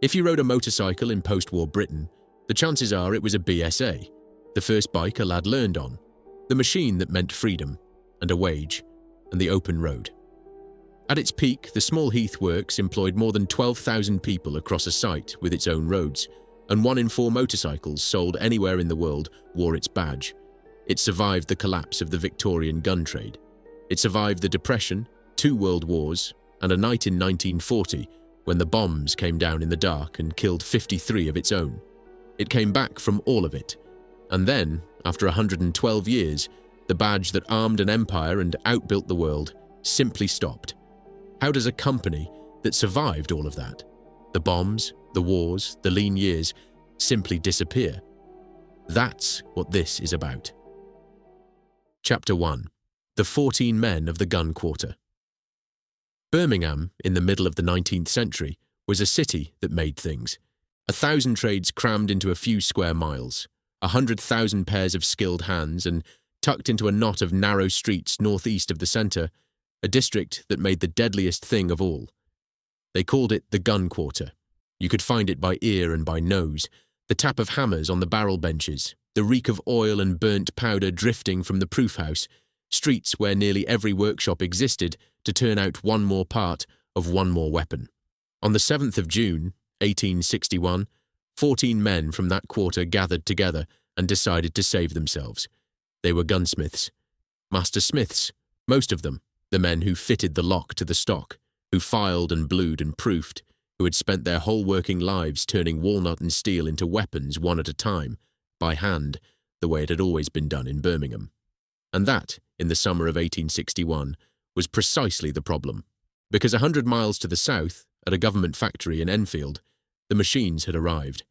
If you rode a motorcycle in post-war Britain, the chances are it was a BSA, the first bike a lad learned on, the machine that meant freedom, and a wage, and the open road. At its peak, the Small Heath Works employed more than 12,000 people across a site with its own roads, and 1 in 4 motorcycles sold anywhere in the world wore its badge. It survived the collapse of the Victorian gun trade. It survived the Depression, 2 world wars, and a night in 1940 when the bombs came down in the dark and killed 53 of its own. It came back from all of it. And then, after 112 years, the badge that armed an empire and outbuilt the world simply stopped. How does a company that survived all of that, the bombs, the wars, the lean years, simply disappear? That's what this is about. Chapter 1. The 14 Men of the Gun Quarter. Birmingham, in the middle of the 19th century, was a city that made things. 1,000 trades crammed into a few square miles, 100,000 pairs of skilled hands, and tucked into a knot of narrow streets northeast of the centre, a district that made the deadliest thing of all. They called it the Gun Quarter. You could find it by ear and by nose, the tap of hammers on the barrel benches, the reek of oil and burnt powder drifting from the proof house, streets where nearly every workshop existed to turn out one more part of one more weapon. On the 7th of June, 1861, 14 men from that quarter gathered together and decided to save themselves. They were gunsmiths. Master smiths, most of them, the men who fitted the lock to the stock, who filed and blued and proofed, who had spent their whole working lives turning walnut and steel into weapons one at a time, by hand, the way it had always been done in Birmingham. And that, in the summer of 1861, was precisely the problem, because 100 miles to the south, at a government factory in Enfield, the machines had arrived.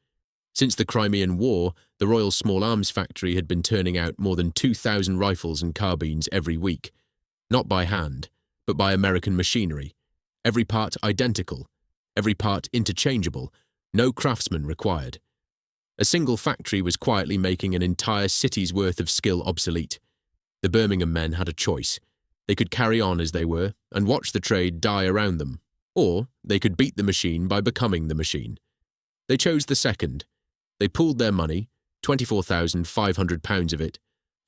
Since the Crimean War, the Royal Small Arms Factory had been turning out more than 2,000 rifles and carbines every week, not by hand, but by American machinery, every part identical, every part interchangeable, no craftsman required. A single factory was quietly making an entire city's worth of skill obsolete. The Birmingham men had a choice. They could carry on as they were and watch the trade die around them, or they could beat the machine by becoming the machine. They chose the second. They pooled their money, £24,500 of it,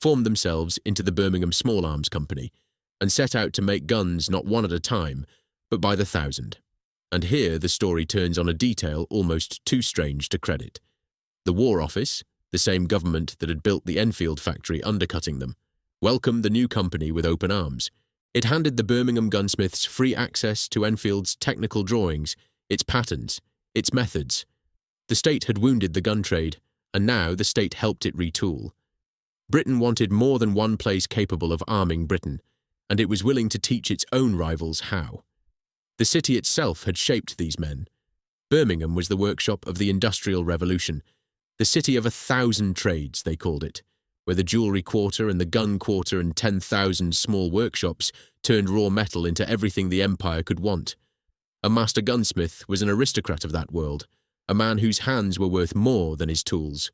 formed themselves into the Birmingham Small Arms Company, and set out to make guns not one at a time, but by the thousand. And here the story turns on a detail almost too strange to credit. The War Office, the same government that had built the Enfield factory undercutting them, welcomed the new company with open arms. It handed the Birmingham gunsmiths free access to Enfield's technical drawings, its patents, its methods. The state had wounded the gun trade, and now the state helped it retool. Britain wanted more than one place capable of arming Britain, and it was willing to teach its own rivals how. The city itself had shaped these men. Birmingham was the workshop of the Industrial Revolution, the city of 1,000 trades, they called it, where the jewellery quarter and the gun quarter and 10,000 small workshops turned raw metal into everything the empire could want. A master gunsmith was an aristocrat of that world, a man whose hands were worth more than his tools.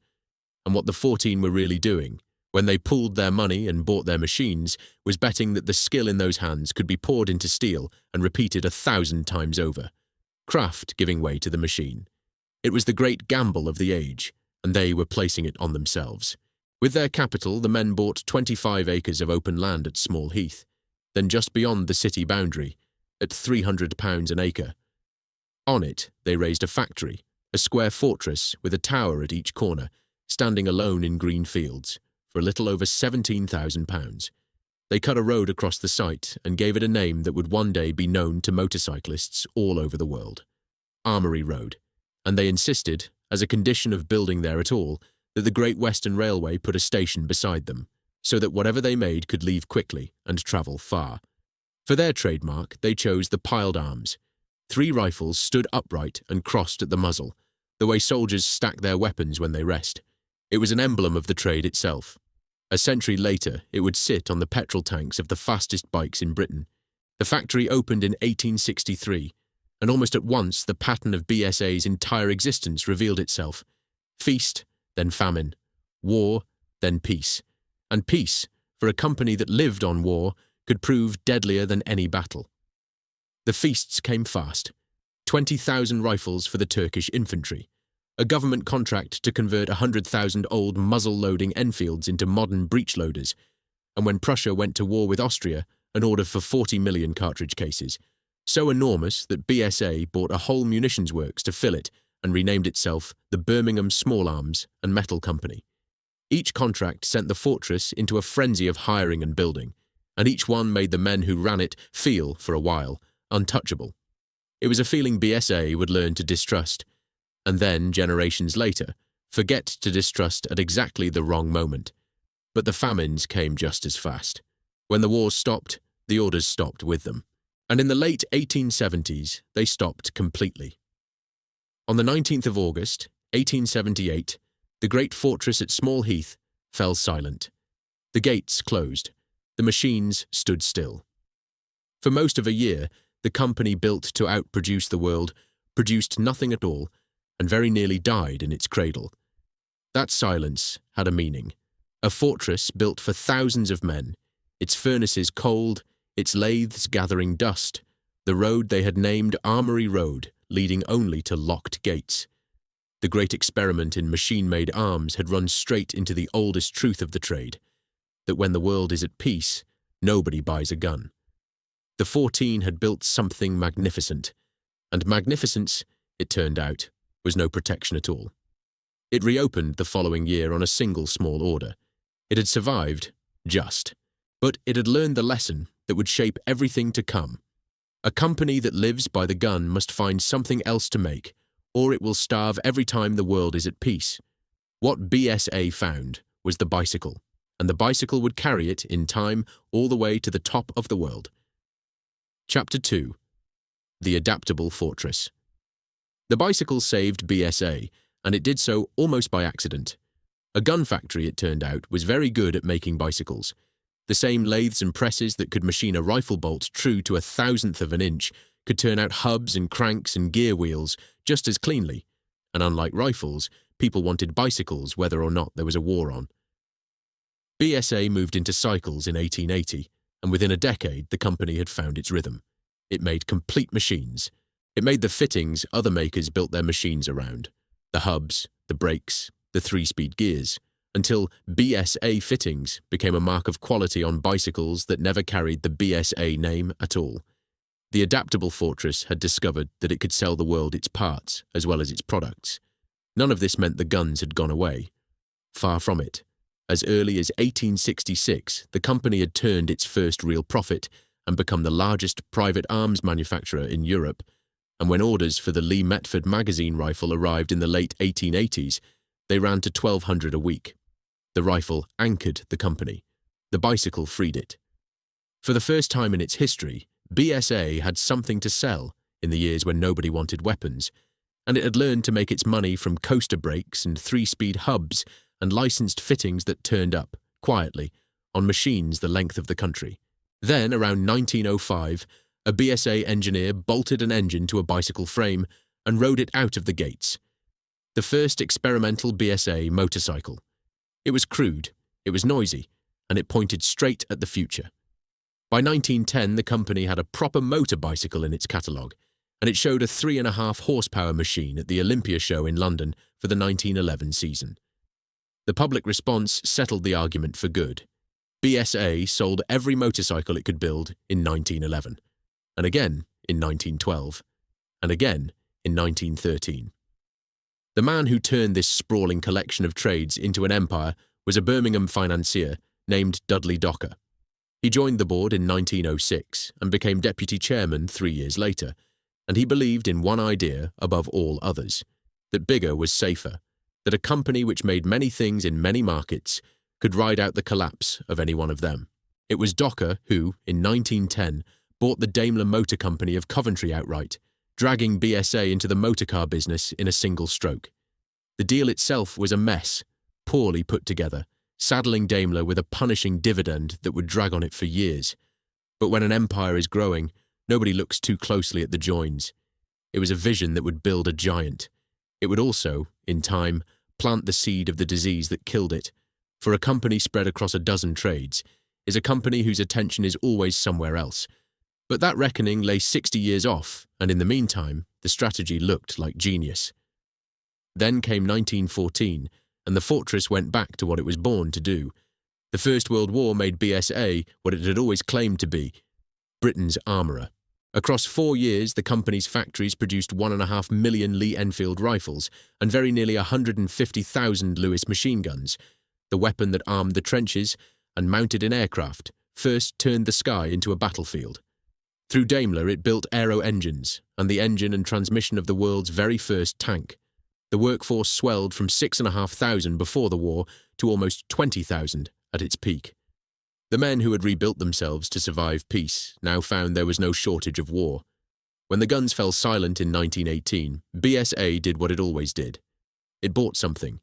And what the 14 were really doing, when they pooled their money and bought their machines, was betting that the skill in those hands could be poured into steel and repeated 1,000 times over, craft giving way to the machine. It was the great gamble of the age, and they were placing it on themselves. With their capital, the men bought 25 acres of open land at Small Heath, then just beyond the city boundary, at £300 an acre. On it, they raised a factory, a square fortress with a tower at each corner, standing alone in green fields, for a little over £17,000. They cut a road across the site and gave it a name that would one day be known to motorcyclists all over the world. Armory Road. And they insisted, as a condition of building there at all, that the Great Western Railway put a station beside them, so that whatever they made could leave quickly and travel far. For their trademark, they chose the piled arms. 3 rifles stood upright and crossed at the muzzle, the way soldiers stack their weapons when they rest. It was an emblem of the trade itself. A century later, it would sit on the petrol tanks of the fastest bikes in Britain. The factory opened in 1863, and almost at once the pattern of BSA's entire existence revealed itself. Feast, then famine, war, then peace. And peace, for a company that lived on war, could prove deadlier than any battle. The feasts came fast. 20,000 rifles for the Turkish infantry, a government contract to convert 100,000 old muzzle-loading Enfields into modern breech-loaders, and when Prussia went to war with Austria, an order for 40 million cartridge cases, so enormous that BSA bought a whole munitions works to fill it and renamed itself the Birmingham Small Arms and Metal Company. Each contract sent the fortress into a frenzy of hiring and building, and each one made the men who ran it feel, for a while, untouchable. It was a feeling BSA would learn to distrust, and then, generations later, forget to distrust at exactly the wrong moment. But the famines came just as fast. When the wars stopped, the orders stopped with them. And in the late 1870s, they stopped completely. On the 19th of August, 1878, the great fortress at Small Heath fell silent. The gates closed. The machines stood still. For most of a year, the company built to outproduce the world produced nothing at all and very nearly died in its cradle. That silence had a meaning. A fortress built for thousands of men, its furnaces cold, its lathes gathering dust, the road they had named Armory Road leading only to locked gates. The great experiment in machine-made arms had run straight into the oldest truth of the trade, that when the world is at peace, nobody buys a gun. The 14 had built something magnificent, and magnificence, it turned out, was no protection at all. It reopened the following year on a single small order. It had survived, just, but it had learned the lesson that would shape everything to come. A company that lives by the gun must find something else to make, or it will starve every time the world is at peace. What BSA found was the bicycle, and the bicycle would carry it, in time, all the way to the top of the world. Chapter 2. The Adaptable Fortress. The bicycle saved BSA, and it did so almost by accident. A gun factory, it turned out, was very good at making bicycles. The same lathes and presses that could machine a rifle bolt true to 1/1000th of an inch could turn out hubs and cranks and gear wheels just as cleanly, and unlike rifles, people wanted bicycles whether or not there was a war on. BSA moved into cycles in 1880, and within a decade the company had found its rhythm. It made complete machines. It made the fittings other makers built their machines around, the hubs, the brakes, the 3-speed gears, until BSA fittings became a mark of quality on bicycles that never carried the BSA name at all. The Adaptable Fortress had discovered that it could sell the world its parts as well as its products. None of this meant the guns had gone away. Far from it. As early as 1866, the company had turned its first real profit and become the largest private arms manufacturer in Europe, and when orders for the Lee Metford magazine rifle arrived in the late 1880s, they ran to 1,200 a week. The rifle anchored the company. The bicycle freed it. For the first time in its history, BSA had something to sell in the years when nobody wanted weapons, and it had learned to make its money from coaster brakes and 3-speed hubs and licensed fittings that turned up, quietly, on machines the length of the country. Then, around 1905, a BSA engineer bolted an engine to a bicycle frame and rode it out of the gates. The first experimental BSA motorcycle. It was crude, it was noisy, and it pointed straight at the future. By 1910, the company had a proper motor bicycle in its catalogue, and it showed a 3.5 horsepower machine at the Olympia show in London for the 1911 season. The public response settled the argument for good. BSA sold every motorcycle it could build in 1911, and again in 1912, and again in 1913. The man who turned this sprawling collection of trades into an empire was a Birmingham financier named Dudley Docker. He joined the board in 1906 and became deputy chairman 3 years later, and he believed in one idea above all others, that bigger was safer, that a company which made many things in many markets could ride out the collapse of any one of them. It was Docker who, in 1910, bought the Daimler Motor Company of Coventry outright, dragging BSA into the motorcar business in a single stroke. The deal itself was a mess, poorly put together, saddling Daimler with a punishing dividend that would drag on it for years. But when an empire is growing, nobody looks too closely at the joins. It was a vision that would build a giant. It would also, in time, plant the seed of the disease that killed it, for a company spread across a dozen trades is a company whose attention is always somewhere else, But that reckoning lay 60 years off, and in the meantime, the strategy looked like genius. Then came 1914, and the fortress went back to what it was born to do. The First World War made BSA what it had always claimed to be, Britain's armourer. Across 4 years, the company's factories produced 1.5 million Lee-Enfield rifles and very nearly 150,000 Lewis machine guns. The weapon that armed the trenches and mounted in aircraft first turned the sky into a battlefield. Through Daimler, it built aero engines and the engine and transmission of the world's very first tank. The workforce swelled from 6,500 before the war to almost 20,000 at its peak. The men who had rebuilt themselves to survive peace now found there was no shortage of war. When the guns fell silent in 1918, BSA did what it always did. It bought something.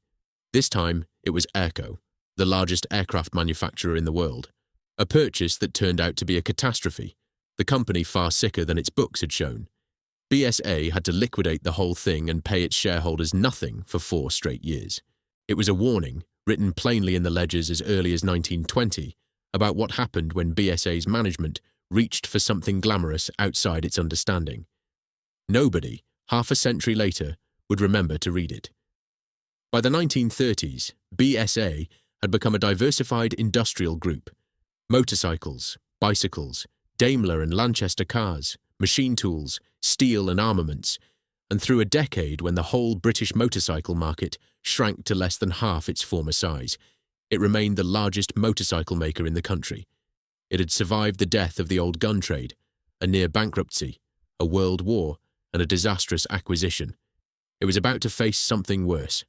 This time, it was Airco, the largest aircraft manufacturer in the world. A purchase that turned out to be a catastrophe, the company far sicker than its books had shown. BSA had to liquidate the whole thing and pay its shareholders nothing for 4 straight years. It was a warning, written plainly in the ledgers as early as 1920, about what happened when BSA's management reached for something glamorous outside its understanding. Nobody, half a century later, would remember to read it. By the 1930s, BSA had become a diversified industrial group. Motorcycles, bicycles, Daimler and Lanchester cars, machine tools, steel and armaments, and through a decade when the whole British motorcycle market shrank to less than half its former size, it remained the largest motorcycle maker in the country. It had survived the death of the old gun trade, a near bankruptcy, a world war, and a disastrous acquisition. It was about to face something worse.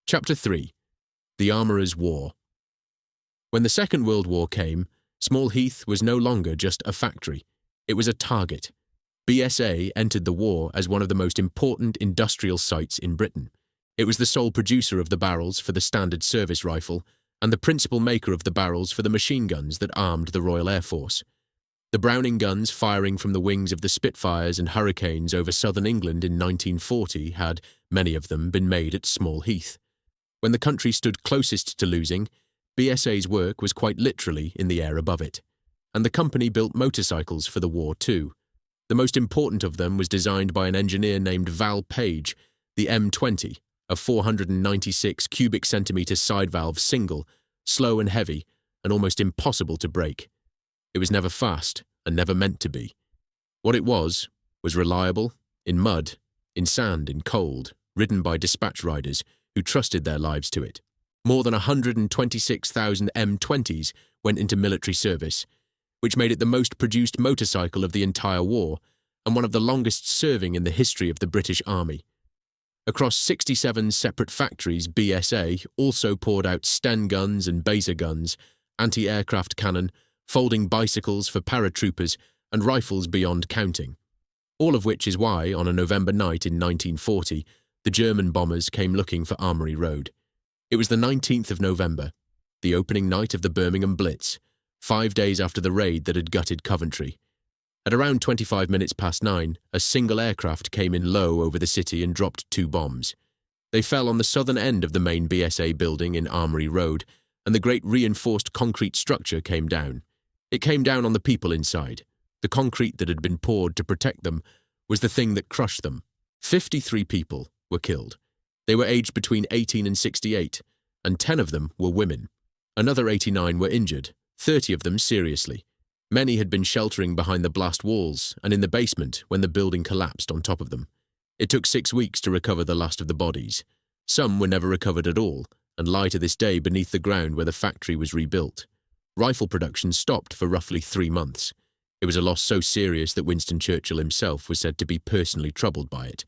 Chapter 3. The Armourer's War. When the Second World War came, Small Heath was no longer just a factory. It was a target. BSA entered the war as one of the most important industrial sites in Britain. It was the sole producer of the barrels for the standard service rifle and the principal maker of the barrels for the machine guns that armed the Royal Air Force. The Browning guns firing from the wings of the Spitfires and Hurricanes over southern England in 1940 had, many of them, been made at Small Heath. When the country stood closest to losing, BSA's work was quite literally in the air above it. And the company built motorcycles for the war too. The most important of them was designed by an engineer named Val Page, the M20, a 496 cubic centimetre side valve single, slow and heavy, and almost impossible to break. It was never fast, and never meant to be. What it was reliable, in mud, in sand, in cold, ridden by dispatch riders who trusted their lives to it. More than 126,000 M20s went into military service, which made it the most produced motorcycle of the entire war, and one of the longest serving in the history of the British Army. Across 67 separate factories, BSA also poured out Sten guns and Baser guns, anti-aircraft cannon, folding bicycles for paratroopers, and rifles beyond counting. All of which is why, on a November night in 1940, the German bombers came looking for Armory Road. It was the 19th of November, the opening night of the Birmingham Blitz, 5 days after the raid that had gutted Coventry. At around 25 minutes past 9, a single aircraft came in low over the city and dropped 2 bombs. They fell on the southern end of the main BSA building in Armory Road, and the great reinforced concrete structure came down. It came down on the people inside. The concrete that had been poured to protect them was the thing that crushed them. 53 people were killed. They were aged between 18 and 68, and 10 of them were women. Another 89 were injured, 30 of them seriously. Many had been sheltering behind the blast walls and in the basement when the building collapsed on top of them. It took 6 weeks to recover the last of the bodies. Some were never recovered at all and lie to this day beneath the ground where the factory was rebuilt. Rifle production stopped for roughly 3 months. It was a loss so serious that Winston Churchill himself was said to be personally troubled by it,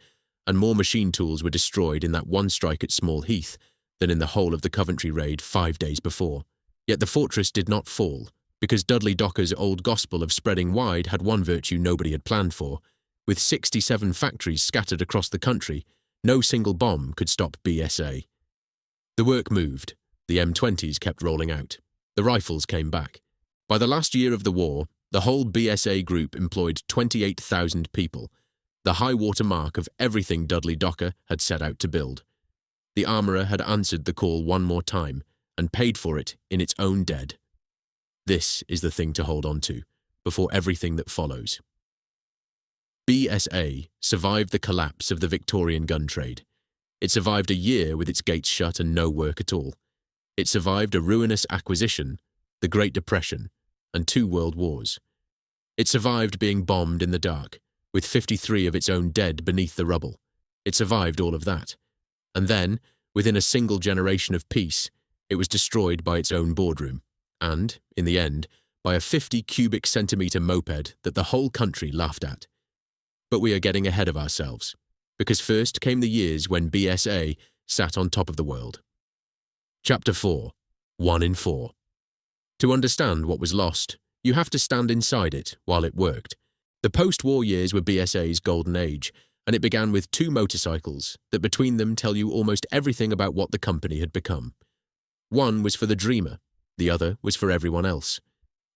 and more machine tools were destroyed in that one strike at Small Heath than in the whole of the Coventry raid 5 days before. Yet the fortress did not fall, because Dudley Docker's old gospel of spreading wide had one virtue nobody had planned for. With 67 factories scattered across the country, no single bomb could stop BSA. The work moved. The M20s kept rolling out. The rifles came back. By the last year of the war, the whole BSA group employed 28,000 people, the high water mark of everything Dudley Docker had set out to build. The armourer had answered the call one more time and paid for it in its own dead. This is the thing to hold on to. before everything that follows. BSA survived the collapse of the Victorian gun trade. It survived a year with its gates shut and no work at all. It survived a ruinous acquisition, the Great Depression, and 2 world wars. It survived being bombed in the dark, with 53 of its own dead beneath the rubble. It survived all of that. And then, within a single generation of peace, it was destroyed by its own boardroom, and, in the end, by a 50 cubic centimetre moped that the whole country laughed at. But we are getting ahead of ourselves, because first came the years when BSA sat on top of the world. Chapter 4. 1 in 4. To understand what was lost, you have to stand inside it while it worked. The post-war years were BSA's golden age, and it began with 2 motorcycles that between them tell you almost everything about what the company had become. One was for the dreamer, the other was for everyone else.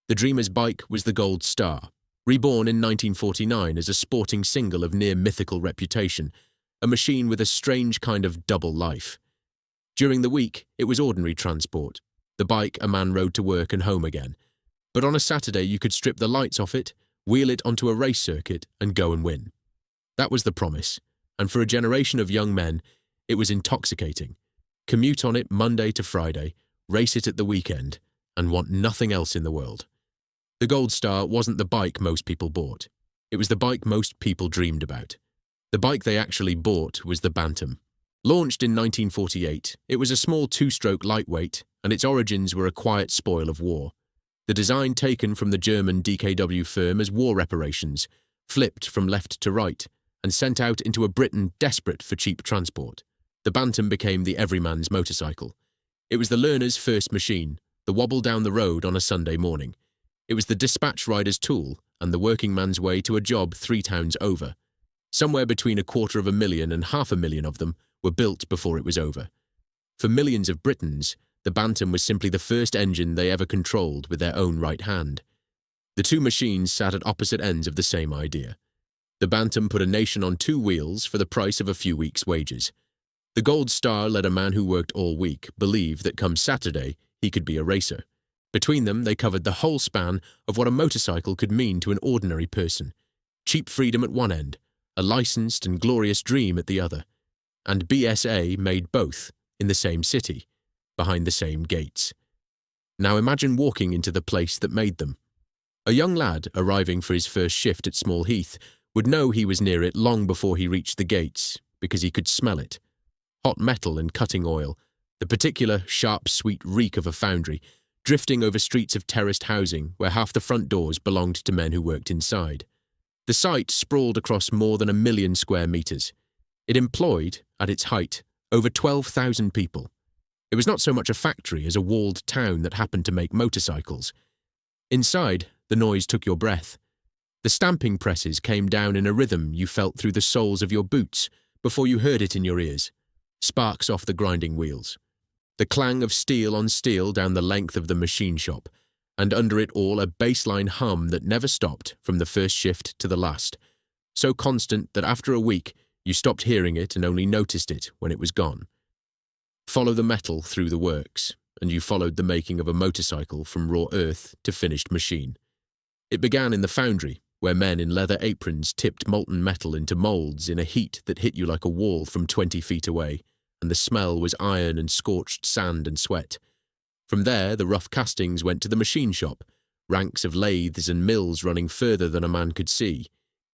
The dreamer's bike was the Gold Star, reborn in 1949 as a sporting single of near-mythical reputation, a machine with a strange kind of double life. During the week, it was ordinary transport, the bike a man rode to work and home again. But on a Saturday you could strip the lights off it, wheel it onto a race circuit and go and win. That was the promise, and for a generation of young men, it was intoxicating. Commute on it Monday to Friday, race it at the weekend, and want nothing else in the world. The Gold Star wasn't the bike most people bought. It was the bike most people dreamed about. The bike they actually bought was the Bantam. Launched in 1948, it was a small 2-stroke lightweight, and its origins were a quiet spoil of war. The design taken from the German DKW firm as war reparations, flipped from left to right, and sent out into a Britain desperate for cheap transport. The Bantam became the everyman's motorcycle. It was the learner's first machine, the wobble down the road on a Sunday morning. It was the dispatch rider's tool and the working man's way to a job 3 towns over. Somewhere between 250,000 and 500,000 of them were built before it was over. For millions of Britons, the Bantam was simply the first engine they ever controlled with their own right hand. The 2 machines sat at opposite ends of the same idea. The Bantam put a nation on 2 wheels for the price of a few weeks' wages. The Gold Star let a man who worked all week believe that come Saturday he could be a racer. Between them, they covered the whole span of what a motorcycle could mean to an ordinary person. Cheap freedom at one end, a licensed and glorious dream at the other. And BSA made both, in the same city, behind the same gates. Now imagine walking into the place that made them. A young lad arriving for his first shift at Small Heath would know he was near it long before he reached the gates, because he could smell it. Hot metal and cutting oil, the particular sharp, sweet reek of a foundry, drifting over streets of terraced housing where half the front doors belonged to men who worked inside. The site sprawled across more than 1 million square meters. It employed, at its height, over 12,000 people. It was not so much a factory as a walled town that happened to make motorcycles. Inside, the noise took your breath. The stamping presses came down in a rhythm you felt through the soles of your boots before you heard it in your ears. Sparks off the grinding wheels. The clang of steel on steel down the length of the machine shop, and under it all a baseline hum that never stopped from the first shift to the last, so constant that after a week you stopped hearing it and only noticed it when it was gone. Follow the metal through the works, and you followed the making of a motorcycle from raw earth to finished machine. It began in the foundry, where men in leather aprons tipped molten metal into moulds in a heat that hit you like a wall from 20 feet away, and the smell was iron and scorched sand and sweat. From there, the rough castings went to the machine shop, ranks of lathes and mills running further than a man could see,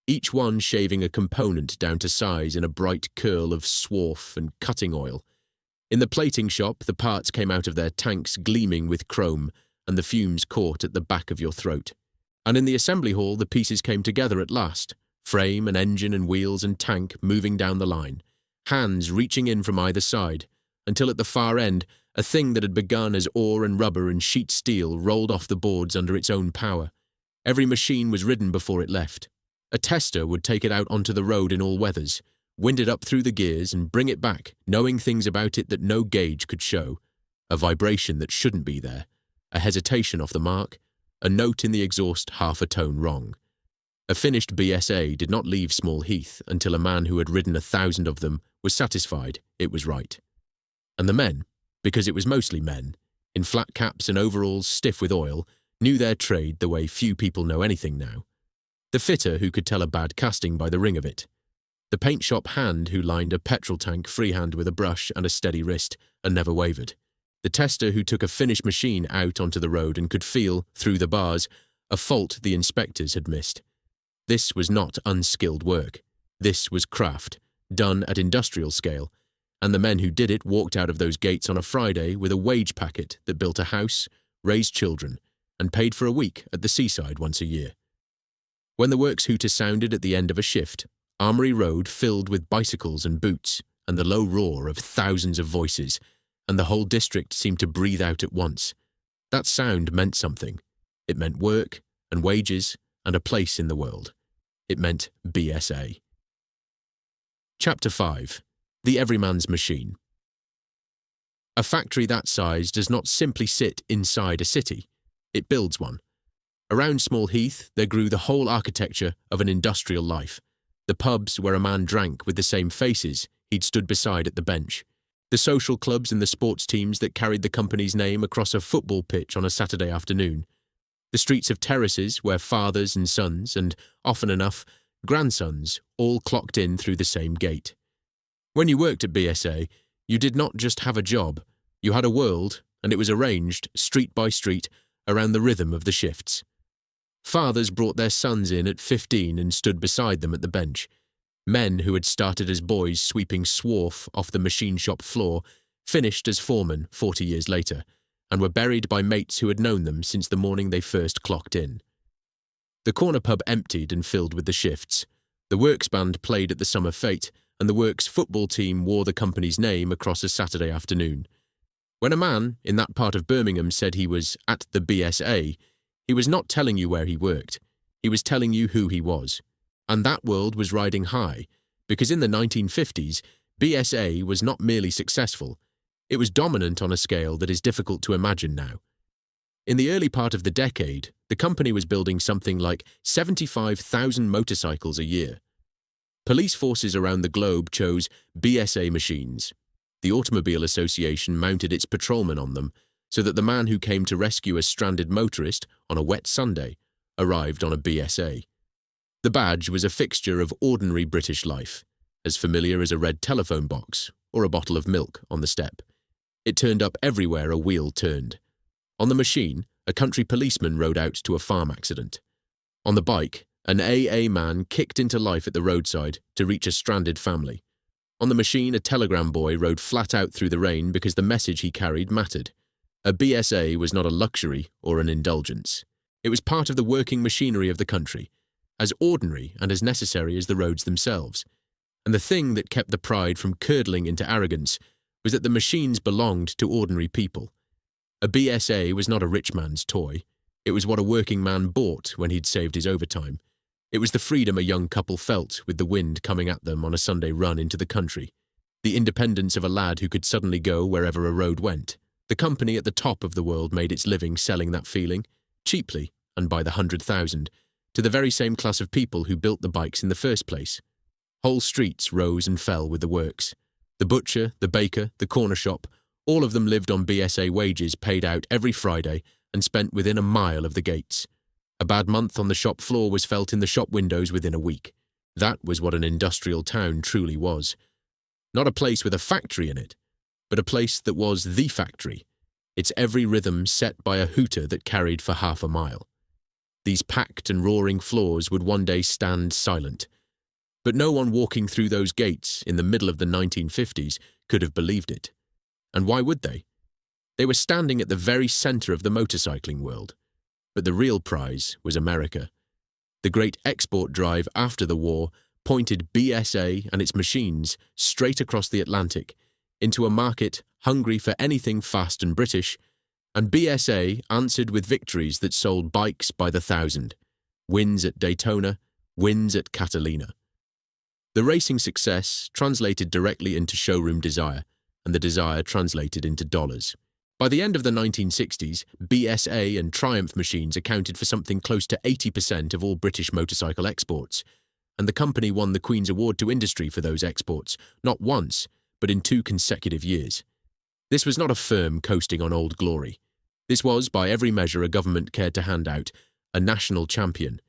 each one shaving a component down to size in a bright curl of swarf and cutting oil. In the plating shop, the parts came out of their tanks gleaming with chrome, and the fumes caught at the back of your throat. And in the assembly hall, the pieces came together at last, frame and engine and wheels and tank moving down the line, hands reaching in from either side, until at the far end, a thing that had begun as ore and rubber and sheet steel rolled off the boards under its own power. Every machine was ridden before it left. A tester would take it out onto the road in all weathers, wind it up through the gears and bring it back, knowing things about it that no gauge could show. A vibration that shouldn't be there, a hesitation off the mark, a note in the exhaust half a tone wrong. A finished BSA did not leave Small Heath until a man who had ridden 1,000 of them was satisfied it was right. And the men, because it was mostly men, in flat caps and overalls stiff with oil, knew their trade the way few people know anything now. The fitter who could tell a bad casting by the ring of it. The paint shop hand who lined a petrol tank freehand with a brush and a steady wrist and never wavered. The tester who took a finished machine out onto the road and could feel, through the bars, a fault the inspectors had missed. This was not unskilled work. This was craft, done at industrial scale, and the men who did it walked out of those gates on a Friday with a wage packet that built a house, raised children, and paid for a week at the seaside once a year. When the works hooter sounded at the end of a shift, Armory Road filled with bicycles and boots and the low roar of thousands of voices, and the whole district seemed to breathe out at once. That sound meant something. It meant work and wages and a place in the world. It meant BSA. Chapter 5. The Everyman's Machine. A factory that size does not simply sit inside a city. It builds one. Around Small Heath, there grew the whole architecture of an industrial life. The pubs where a man drank with the same faces he'd stood beside at the bench. The social clubs and the sports teams that carried the company's name across a football pitch on a Saturday afternoon. The streets of terraces where fathers and sons, and often enough, grandsons, all clocked in through the same gate. When you worked at BSA, you did not just have a job. You had a world, and it was arranged, street by street, around the rhythm of the shifts. Fathers brought their sons in at 15 and stood beside them at the bench. Men who had started as boys sweeping swarf off the machine shop floor finished as foremen 40 years later, and were buried by mates who had known them since the morning they first clocked in. The corner pub emptied and filled with the shifts. The works band played at the summer fete, and the works football team wore the company's name across a Saturday afternoon. When a man in that part of Birmingham said he was at the BSA, he was not telling you where he worked. He was telling you who he was. And that world was riding high, because in the 1950s, BSA was not merely successful, it was dominant on a scale that is difficult to imagine now. In the early part of the decade, the company was building something like 75,000 motorcycles a year. Police forces around the globe chose BSA machines. The Automobile Association mounted its patrolmen on them, so that the man who came to rescue a stranded motorist on a wet Sunday arrived on a BSA. The badge was a fixture of ordinary British life, as familiar as a red telephone box or a bottle of milk on the step. It turned up everywhere a wheel turned. On the machine, a country policeman rode out to a farm accident. On the bike, an AA man kicked into life at the roadside to reach a stranded family. On the machine, a telegram boy rode flat out through the rain because the message he carried mattered. A BSA was not a luxury or an indulgence. It was part of the working machinery of the country, as ordinary and as necessary as the roads themselves. And the thing that kept the pride from curdling into arrogance was that the machines belonged to ordinary people. A BSA was not a rich man's toy. It was what a working man bought when he'd saved his overtime. It was the freedom a young couple felt with the wind coming at them on a Sunday run into the country. The independence of a lad who could suddenly go wherever a road went. The company at the top of the world made its living selling that feeling, cheaply and by the 100,000, to the very same class of people who built the bikes in the first place. Whole streets rose and fell with the works. The butcher, the baker, the corner shop, all of them lived on BSA wages paid out every Friday and spent within a mile of the gates. A bad month on the shop floor was felt in the shop windows within a week. That was what an industrial town truly was. Not a place with a factory in it, but a place that was the factory, its every rhythm set by a hooter that carried for half a mile. These packed and roaring floors would one day stand silent. But no one walking through those gates in the middle of the 1950s could have believed it. And why would they? They were standing at the very center of the motorcycling world. But the real prize was America. The great export drive after the war pointed BSA and its machines straight across the Atlantic into a market hungry for anything fast and British, and BSA answered with victories that sold bikes by the thousand, wins at Daytona, wins at Catalina. The racing success translated directly into showroom desire, and the desire translated into dollars. By the end of the 1960s, BSA and Triumph machines accounted for something close to 80% of all British motorcycle exports, and the company won the Queen's Award to Industry for those exports, not once, but in 2 consecutive years. This was not a firm coasting on old glory. This was, by every measure a government cared to hand out, a national champion.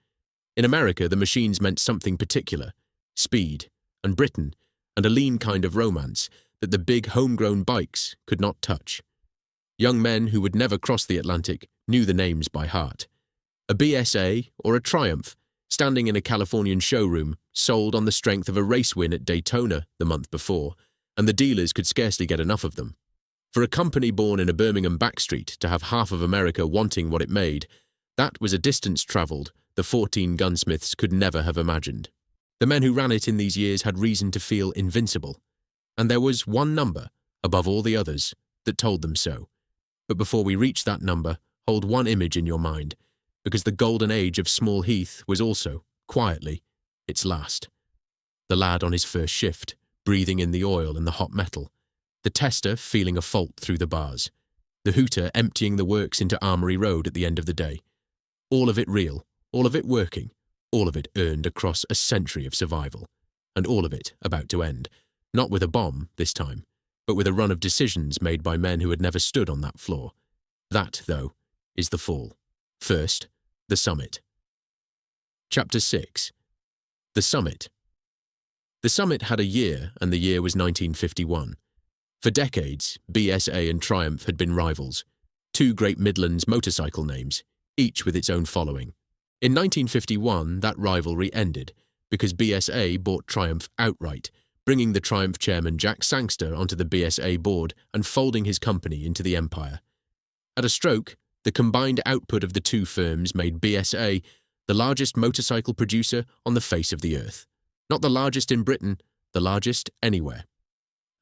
In America, the machines meant something particular: speed, and Britain, and a lean kind of romance that the big homegrown bikes could not touch. Young men who would never cross the Atlantic knew the names by heart. A BSA or a Triumph, standing in a Californian showroom, sold on the strength of a race win at Daytona the month before, and the dealers could scarcely get enough of them. For a company born in a Birmingham backstreet to have half of America wanting what it made, that was a distance travelled the 14 gunsmiths could never have imagined. The men who ran it in these years had reason to feel invincible, and there was one number, above all the others, that told them so. But before we reach that number, hold one image in your mind, because the golden age of Small Heath was also, quietly, its last. The lad on his first shift, breathing in the oil and the hot metal, the tester feeling a fault through the bars, the hooter emptying the works into Armory Road at the end of the day. All of it real, all of it working, all of it earned across a century of survival, and all of it about to end, not with a bomb this time, but with a run of decisions made by men who had never stood on that floor. That, though, is the fall. First, the summit. Chapter 6. The summit. The summit had a year, and the year was 1951. For decades, BSA and Triumph had been rivals, two great Midlands motorcycle names, each with its own following. In 1951, that rivalry ended, because BSA bought Triumph outright, bringing the Triumph chairman Jack Sangster onto the BSA board and folding his company into the empire. At a stroke, the combined output of the two firms made BSA the largest motorcycle producer on the face of the earth. Not the largest in Britain, the largest anywhere.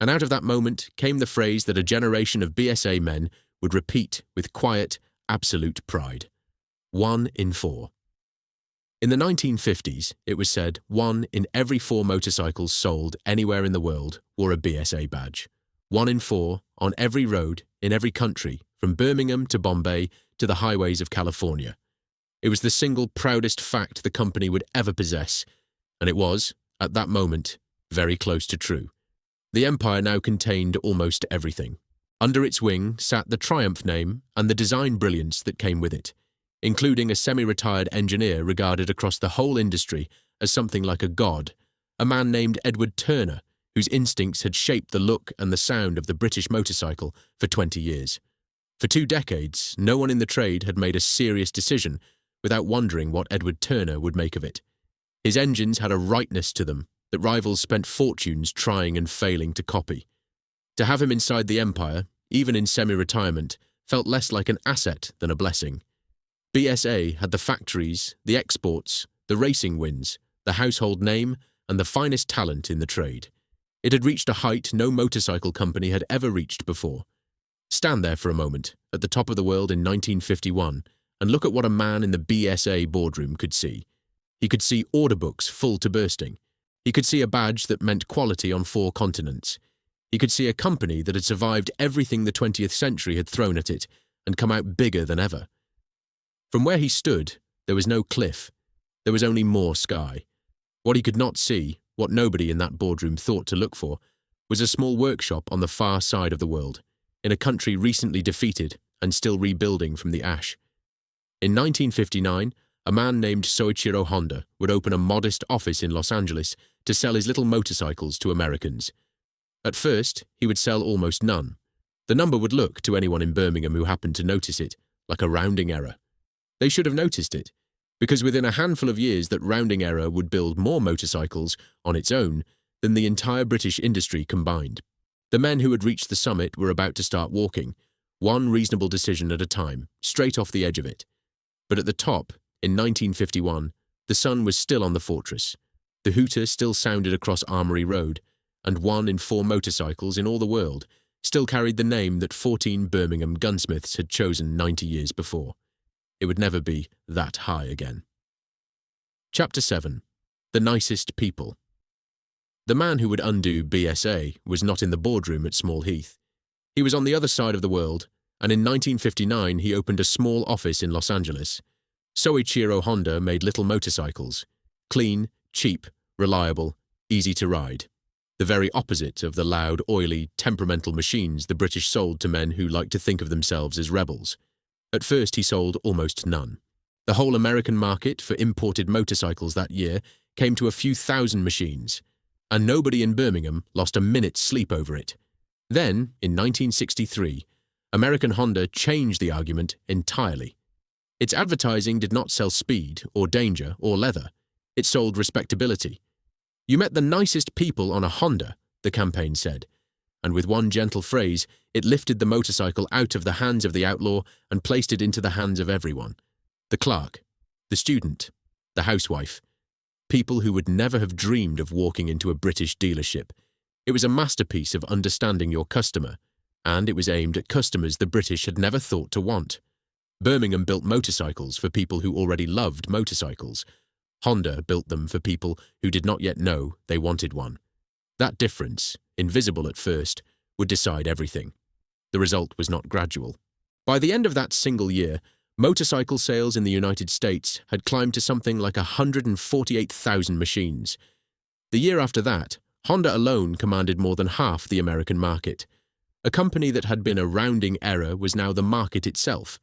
And out of that moment came the phrase that a generation of BSA men would repeat with quiet, absolute pride. 1 in 4. In the 1950s, it was said 1 in every 4 motorcycles sold anywhere in the world wore a BSA badge. 1 in 4 on every road, in every country, from Birmingham to Bombay to the highways of California. It was the single proudest fact the company would ever possess, and it was, at that moment, very close to true. The empire now contained almost everything. Under its wing sat the Triumph name and the design brilliance that came with it, including a semi-retired engineer regarded across the whole industry as something like a god, a man named Edward Turner, whose instincts had shaped the look and the sound of the British motorcycle for 20 years. For 2 decades, no one in the trade had made a serious decision without wondering what Edward Turner would make of it. His engines had a rightness to them that rivals spent fortunes trying and failing to copy. To have him inside the empire, even in semi-retirement, felt less like an asset than a blessing. BSA had the factories, the exports, the racing wins, the household name, and the finest talent in the trade. It had reached a height no motorcycle company had ever reached before. Stand there for a moment, at the top of the world in 1951, and look at what a man in the BSA boardroom could see. He could see order books full to bursting. He could see a badge that meant quality on 4 continents. He could see a company that had survived everything the 20th century had thrown at it and come out bigger than ever. From where he stood, there was no cliff. There was only more sky. What he could not see, what nobody in that boardroom thought to look for, was a small workshop on the far side of the world, in a country recently defeated and still rebuilding from the ash. In 1959, a man named Soichiro Honda would open a modest office in Los Angeles to sell his little motorcycles to Americans. At first, he would sell almost none. The number would look, to anyone in Birmingham who happened to notice it, like a rounding error. They should have noticed it, because within a handful of years that rounding error would build more motorcycles on its own than the entire British industry combined. The men who had reached the summit were about to start walking, one reasonable decision at a time, straight off the edge of it. But at the top, in 1951, the sun was still on the fortress. The hooter still sounded across Armory Road, and 1 in 4 motorcycles in all the world still carried the name that 14 Birmingham gunsmiths had chosen 90 years before. It would never be that high again. Chapter 7. The Nicest People. The man who would undo BSA was not in the boardroom at Small Heath. He was on the other side of the world, and in 1959 he opened a small office in Los Angeles. Soichiro Honda made little motorcycles. Clean, cheap, reliable, easy to ride. The very opposite of the loud, oily, temperamental machines the British sold to men who liked to think of themselves as rebels. At first he sold almost none. The whole American market for imported motorcycles that year came to a few thousand machines, and nobody in Birmingham lost a minute's sleep over it. Then, in 1963, American Honda changed the argument entirely. Its advertising did not sell speed or danger or leather. It sold respectability. "You met the nicest people on a Honda," the campaign said, and with one gentle phrase, it lifted the motorcycle out of the hands of the outlaw and placed it into the hands of everyone. The clerk, the student, the housewife, people who would never have dreamed of walking into a British dealership. It was a masterpiece of understanding your customer, and it was aimed at customers the British had never thought to want. Birmingham built motorcycles for people who already loved motorcycles. Honda built them for people who did not yet know they wanted one. That difference, invisible at first, would decide everything. The result was not gradual. By the end of that single year, motorcycle sales in the United States had climbed to something like 148,000 machines. The year after that, Honda alone commanded more than half the American market. A company that had been a rounding error was now the market itself,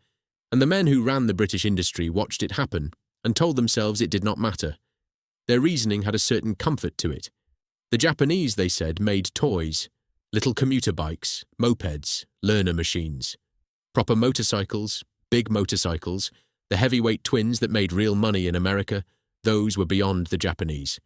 and the men who ran the British industry watched it happen and told themselves it did not matter. Their reasoning had a certain comfort to it. The Japanese, they said, made toys, little commuter bikes, mopeds, learner machines. Proper motorcycles, big motorcycles, the heavyweight twins that made real money in America, those were beyond the Japanese.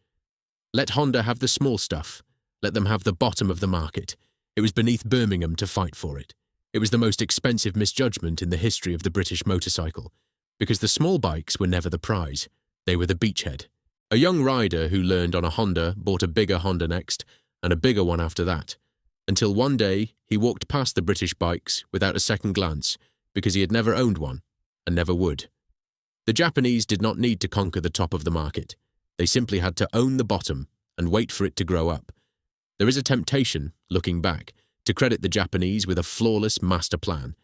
Let Honda have the small stuff. Let them have the bottom of the market. It was beneath Birmingham to fight for it. It was the most expensive misjudgment in the history of the British motorcycle, because the small bikes were never the prize. They were the beachhead. A young rider who learned on a Honda bought a bigger Honda next, and a bigger one after that, until one day he walked past the British bikes without a second glance, because he had never owned one, and never would. The Japanese did not need to conquer the top of the market. They simply had to own the bottom and wait for it to grow up. There is a temptation, looking back, to credit the Japanese with a flawless master plan,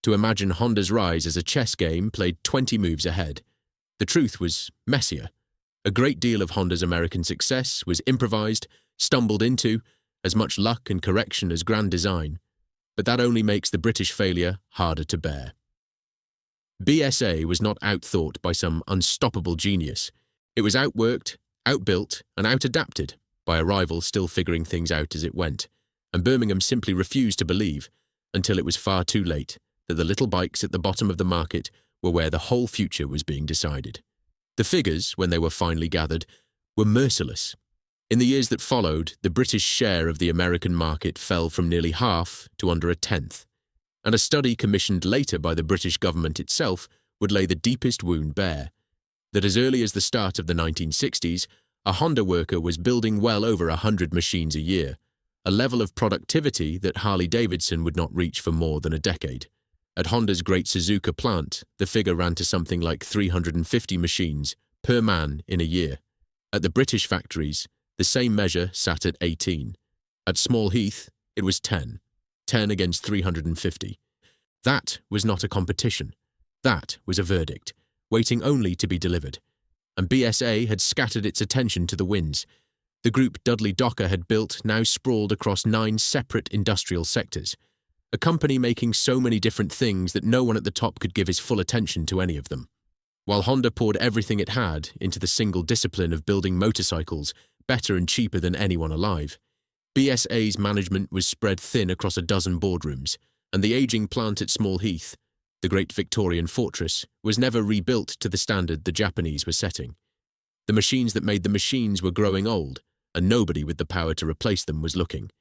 to imagine Honda's rise as a chess game played 20 moves ahead. The truth was messier. A great deal of Honda's American success was improvised, stumbled into, as much luck and correction as grand design. But that only makes the British failure harder to bear. BSA was not outthought by some unstoppable genius. It was outworked, outbuilt, and outadapted by a rival still figuring things out as it went, and Birmingham simply refused to believe, until it was far too late, that the little bikes at the bottom of the market were where the whole future was being decided. The figures, when they were finally gathered, were merciless. In the years that followed, the British share of the American market fell from nearly half to under a tenth, and a study commissioned later by the British government itself would lay the deepest wound bare, that as early as the start of the 1960s, a Honda worker was building well over 100 machines a year, a level of productivity that Harley-Davidson would not reach for more than a decade. At Honda's Great Suzuka plant, the figure ran to something like 350 machines per man in a year. At the British factories, the same measure sat at 18. At Small Heath, it was 10. 10 against 350. That was not a competition. That was a verdict, waiting only to be delivered. And BSA had scattered its attention to the winds. The group Dudley Docker had built now sprawled across 9 separate industrial sectors, a company making so many different things that no one at the top could give his full attention to any of them. While Honda poured everything it had into the single discipline of building motorcycles better and cheaper than anyone alive, BSA's management was spread thin across a dozen boardrooms, and the aging plant at Small Heath, the great Victorian fortress, was never rebuilt to the standard the Japanese were setting. The machines that made the machines were growing old, and nobody with the power to replace them was looking.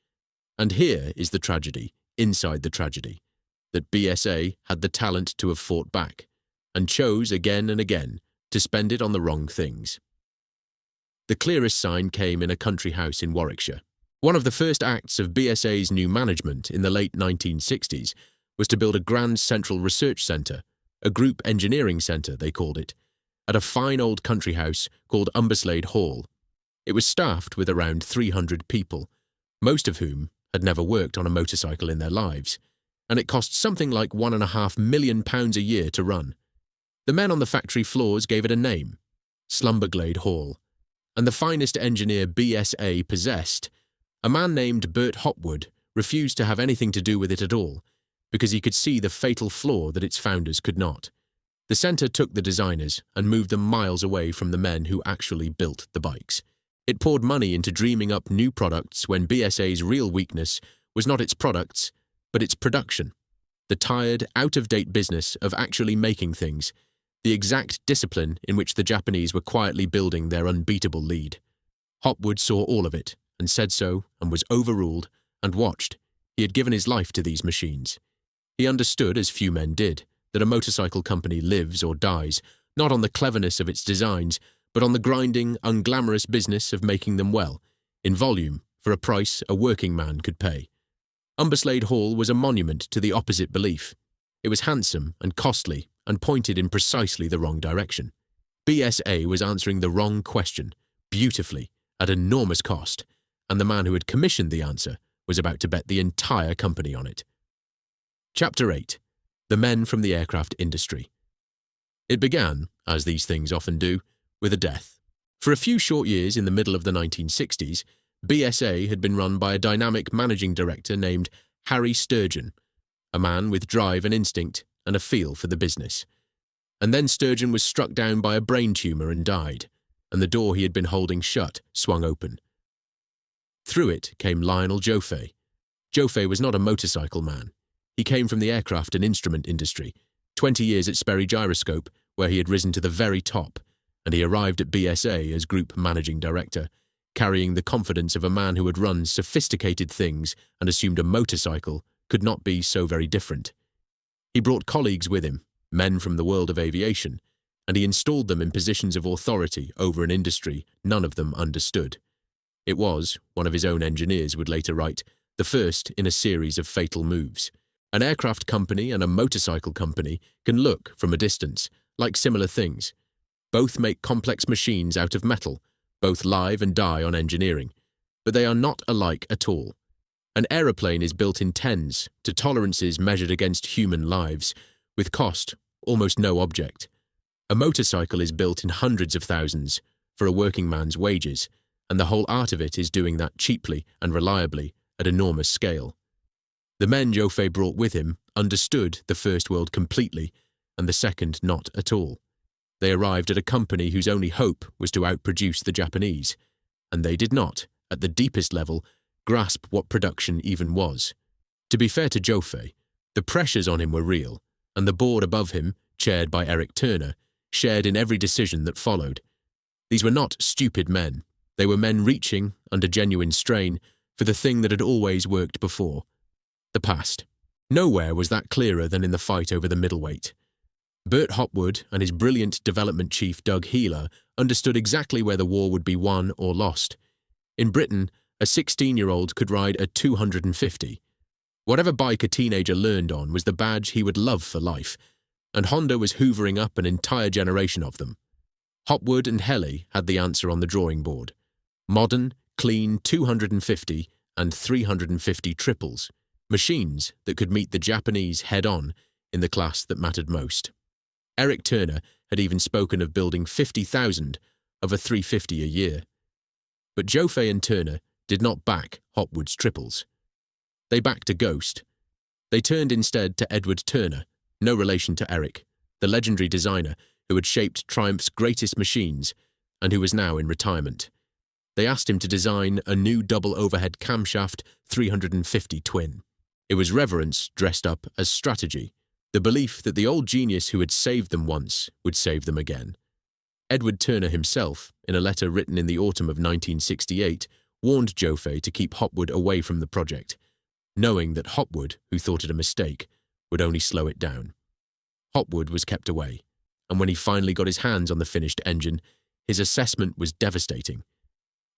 And here is the tragedy, inside the tragedy, that BSA had the talent to have fought back, and chose again and again to spend it on the wrong things. The clearest sign came in a country house in Warwickshire. One of the first acts of BSA's new management in the late 1960s was to build a grand central research centre, a group engineering centre they called it, at a fine old country house called Umberslade Hall. It was staffed with around 300 people, most of whom had never worked on a motorcycle in their lives, and it cost something like £1.5 million a year to run. The men on the factory floors gave it a name, Slumberglade Hall, and the finest engineer BSA possessed, a man named Bert Hopwood, refused to have anything to do with it at all, because he could see the fatal flaw that its founders could not. The center took the designers and moved them miles away from the men who actually built the bikes. It poured money into dreaming up new products when BSA's real weakness was not its products, but its production. The tired, out-of-date business of actually making things, the exact discipline in which the Japanese were quietly building their unbeatable lead. Hopwood saw all of it and said so and was overruled and watched. He had given his life to these machines. He understood, as few men did, that a motorcycle company lives or dies, not on the cleverness of its designs, but on the grinding, unglamorous business of making them well, in volume, for a price a working man could pay. Umberslade Hall was a monument to the opposite belief. It was handsome and costly and pointed in precisely the wrong direction. BSA was answering the wrong question, beautifully, at enormous cost, and the man who had commissioned the answer was about to bet the entire company on it. Chapter 8. The Men from the Aircraft Industry. It began, as these things often do, with a death. For a few short years in the middle of the 1960s, BSA had been run by a dynamic managing director named Harry Sturgeon, a man with drive and instinct and a feel for the business. And then Sturgeon was struck down by a brain tumour and died, and the door he had been holding shut swung open. Through it came Lionel Joffe. Joffe was not a motorcycle man. He came from the aircraft and instrument industry, 20 years at Sperry Gyroscope, where he had risen to the very top, and he arrived at BSA as group managing director, carrying the confidence of a man who had run sophisticated things and assumed a motorcycle could not be so very different. He brought colleagues with him, men from the world of aviation, and he installed them in positions of authority over an industry none of them understood. It was, one of his own engineers would later write, the first in a series of fatal moves. An aircraft company and a motorcycle company can look, from a distance, like similar things. Both make complex machines out of metal, both live and die on engineering, but they are not alike at all. An aeroplane is built in tens, to tolerances measured against human lives, with cost, almost no object. A motorcycle is built in hundreds of thousands, for a working man's wages, and the whole art of it is doing that cheaply and reliably at enormous scale. The men Joffe brought with him understood the First World completely, and the Second not at all. They arrived at a company whose only hope was to outproduce the Japanese, and they did not, at the deepest level, grasp what production even was. To be fair to Joffe, the pressures on him were real, and the board above him, chaired by Eric Turner, shared in every decision that followed. These were not stupid men. They were men reaching, under genuine strain, for the thing that had always worked before. The past. Nowhere was that clearer than in the fight over the middleweight. Bert Hopwood and his brilliant development chief Doug Heeler understood exactly where the war would be won or lost. In Britain, a 16-year-old could ride a 250. Whatever bike a teenager learned on was the badge he would love for life, and Honda was hoovering up an entire generation of them. Hopwood and Helly had the answer on the drawing board. Modern, clean 250 and 350 triples, machines that could meet the Japanese head-on in the class that mattered most. Eric Turner had even spoken of building 50,000 of a 350 a year. But Joffe and Turner did not back Hopwood's triples. They backed a ghost. They turned instead to Edward Turner, no relation to Eric, the legendary designer who had shaped Triumph's greatest machines and who was now in retirement. They asked him to design a new double overhead camshaft 350 twin. It was reverence dressed up as strategy, the belief that the old genius who had saved them once would save them again. Edward Turner himself, in a letter written in the autumn of 1968, warned Joffe to keep Hopwood away from the project, knowing that Hopwood, who thought it a mistake, would only slow it down. Hopwood was kept away, and when he finally got his hands on the finished engine, his assessment was devastating.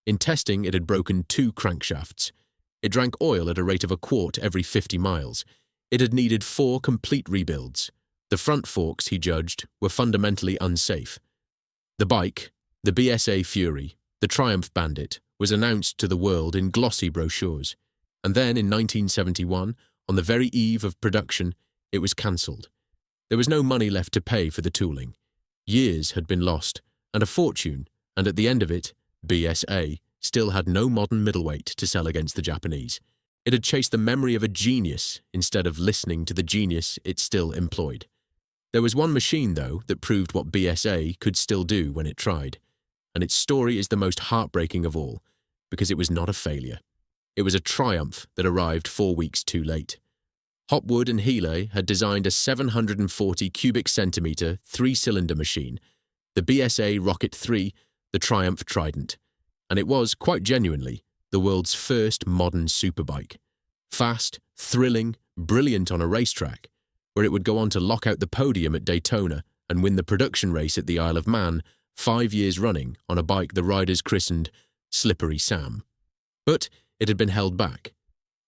In testing, it had broken 2 crankshafts. It drank oil at a rate of a quart every 50 miles. It had needed 4 complete rebuilds. The front forks, he judged, were fundamentally unsafe. The bike, the BSA Fury, the Triumph Bandit, was announced to the world in glossy brochures. And then in 1971, on the very eve of production, it was cancelled. There was no money left to pay for the tooling. Years had been lost, and a fortune, and at the end of it, BSA still had no modern middleweight to sell against the Japanese. It had chased the memory of a genius instead of listening to the genius it still employed. There was one machine, though, that proved what BSA could still do when it tried, and its story is the most heartbreaking of all, because it was not a failure. It was a triumph that arrived 4 weeks too late. Hopwood and Healey had designed a 740 cubic centimetre three-cylinder machine, the BSA Rocket 3, the Triumph Trident, and it was, quite genuinely, the world's first modern superbike. Fast, thrilling, brilliant on a racetrack, where it would go on to lock out the podium at Daytona and win the production race at the Isle of Man 5 years running on a bike the riders christened Slippery Sam. But it had been held back.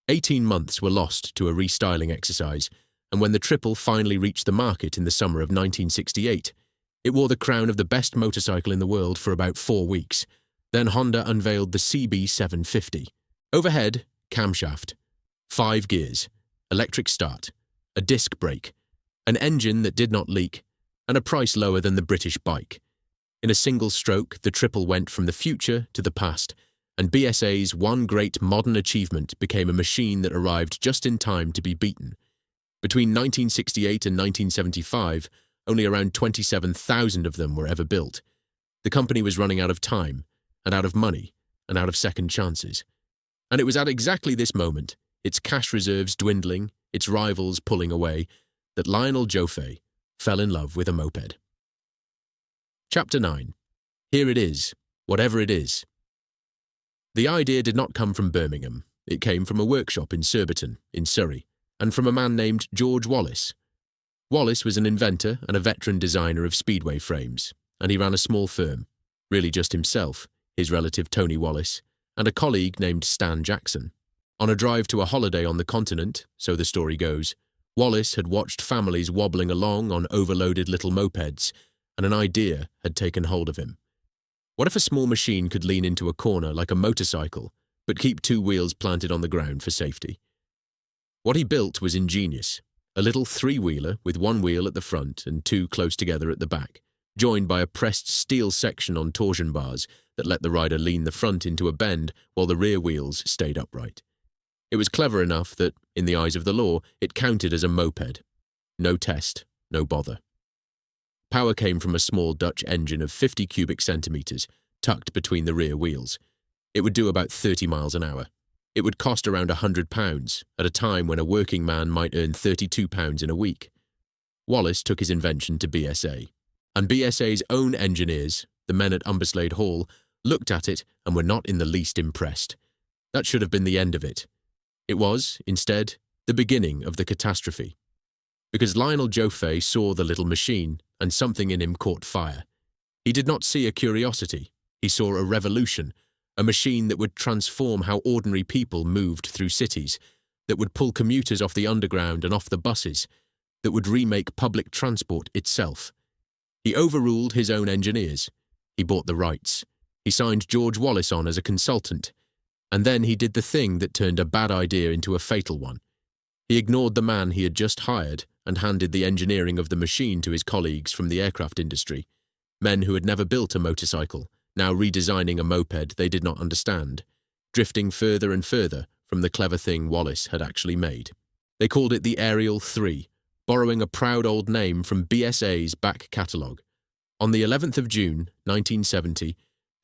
18 months were lost to a restyling exercise, and when the triple finally reached the market in the summer of 1968, it wore the crown of the best motorcycle in the world for about 4 weeks. Then Honda unveiled the CB750. Overhead, camshaft, 5 gears, electric start, a disc brake, an engine that did not leak, and a price lower than the British bike. In a single stroke, the triple went from the future to the past, and BSA's one great modern achievement became a machine that arrived just in time to be beaten. Between 1968 and 1975, only around 27,000 of them were ever built. The company was running out of time, and out of money, and out of second chances. And it was at exactly this moment, its cash reserves dwindling, its rivals pulling away, that Lionel Joffe fell in love with a moped. Chapter 9. Here it is, whatever it is. The idea did not come from Birmingham. It came from a workshop in Surbiton, in Surrey, and from a man named George Wallace. Wallace was an inventor and a veteran designer of speedway frames, and he ran a small firm, really just himself, his relative Tony Wallace, and a colleague named Stan Jackson. On a drive to a holiday on the continent, so the story goes, Wallace had watched families wobbling along on overloaded little mopeds, and an idea had taken hold of him. What if a small machine could lean into a corner like a motorcycle, but keep 2 wheels planted on the ground for safety? What he built was ingenious, a little 3-wheeler with 1 wheel at the front and 2 close together at the back, joined by a pressed steel section on torsion bars that let the rider lean the front into a bend while the rear wheels stayed upright. It was clever enough that, in the eyes of the law, it counted as a moped. No test, no bother. Power came from a small Dutch engine of 50 cubic centimetres, tucked between the rear wheels. It would do about 30 miles an hour. It would cost around £100, at a time when a working man might earn £32 in a week. Wallace took his invention to BSA, and BSA's own engineers, the men at Umberslade Hall, looked at it and were not in the least impressed. That should have been the end of it. It was, instead, the beginning of the catastrophe. Because Lionel Joffe saw the little machine, and something in him caught fire. He did not see a curiosity. He saw a revolution, a machine that would transform how ordinary people moved through cities, that would pull commuters off the underground and off the buses, that would remake public transport itself. He overruled his own engineers. He bought the rights. He signed George Wallace on as a consultant. And then he did the thing that turned a bad idea into a fatal one. He ignored the man he had just hired and handed the engineering of the machine to his colleagues from the aircraft industry, men who had never built a motorcycle, now redesigning a moped they did not understand, drifting further and further from the clever thing Wallace had actually made. They called it the Ariel 3, borrowing a proud old name from BSA's back catalogue. On the 11th of June, 1970,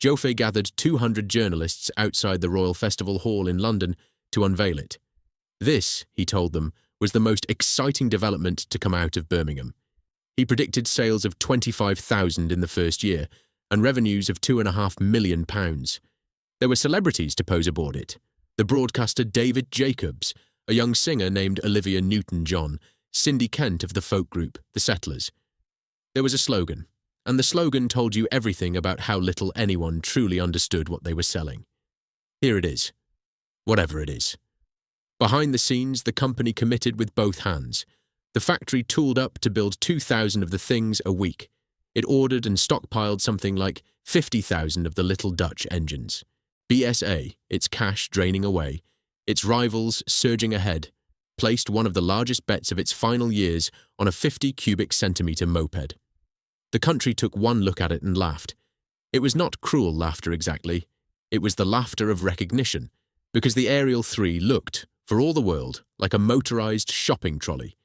Joffe gathered 200 journalists outside the Royal Festival Hall in London to unveil it. This, he told them, was the most exciting development to come out of Birmingham. He predicted sales of 25,000 in the first year and revenues of £2.5 million. There were celebrities to pose aboard it. The broadcaster David Jacobs, a young singer named Olivia Newton-John, Cindy Kent of the folk group The Settlers. There was a slogan, and the slogan told you everything about how little anyone truly understood what they were selling. Here it is. Whatever it is. Behind the scenes, the company committed with both hands. The factory tooled up to build 2,000 of the things a week. It ordered and stockpiled something like 50,000 of the little Dutch engines. BSA, its cash draining away, its rivals surging ahead, placed one of the largest bets of its final years on a 50 cubic centimetre moped. The country took one look at it and laughed. It was not cruel laughter exactly. It was the laughter of recognition, because the Ariel 3 looked, for all the world, like a motorized shopping trolley.